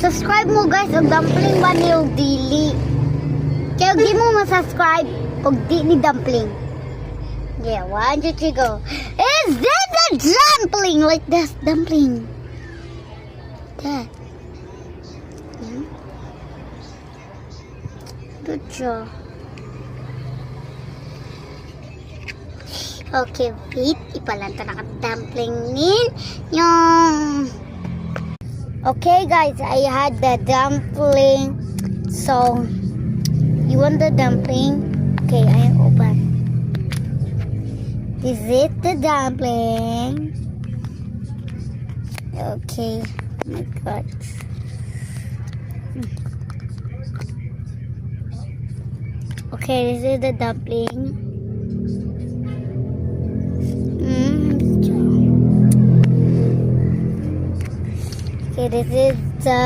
Subscribe mo guys og dumpling ba ni og dili. Kaya di mo ma-subscribe og di ni dumpling. Yeah, 1, 2, 3, go. Is this a dumpling? Like this dumpling. That. Good job. Okay, wait. Ipalanta na ka-dumpling nin. Yung... Okay, guys. I had the dumpling. So, you want the dumpling? Okay, I open. Is it the dumpling? Okay. Oh my God. Okay, this is the dumpling. Okay, this is the...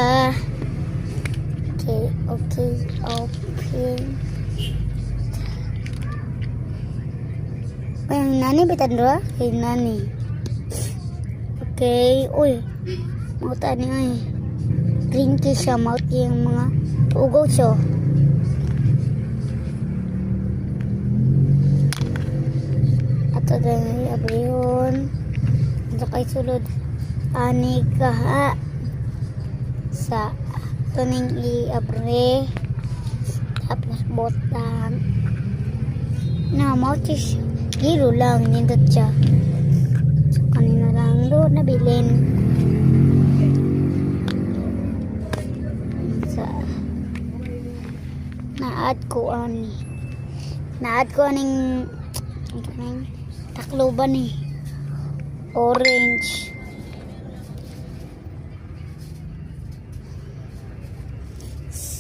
Okay, open. Ay, nani bitan dua? Okay, nani. Okay, uy. Mauta ni ay. Drinky siya, mauti yung mga ugaw siya. Ato dahil abriyon. Ito kay sulod. Ani kaha. Sa tuning i-abre. Tapos botang. Na, mauti siya. Giro lang, nindot siya. So, kanina lang doon nabilin. Sa na-add ko ani. Na-add ko aning takloban eh. Orange.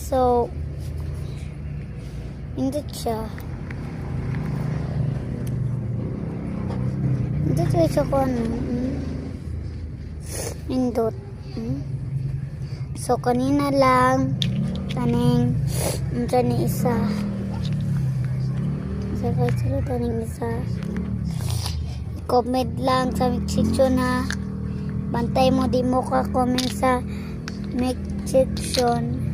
So, nindot siya. Nindot siya ko ano. Nindot. So, kanina lang taning isa. So, kasi taning isa. Comment lang sa section na bantay mo di mo ka comment sa section.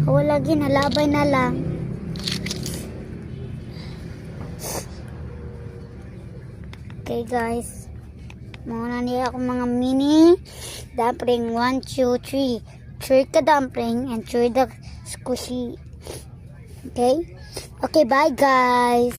Wala ginalabay na lang. Okay guys, muna niya ako mga mini dumpling. 1, 2, 3. Try ka dumpling and try the squishy. Okay? Okay, bye guys.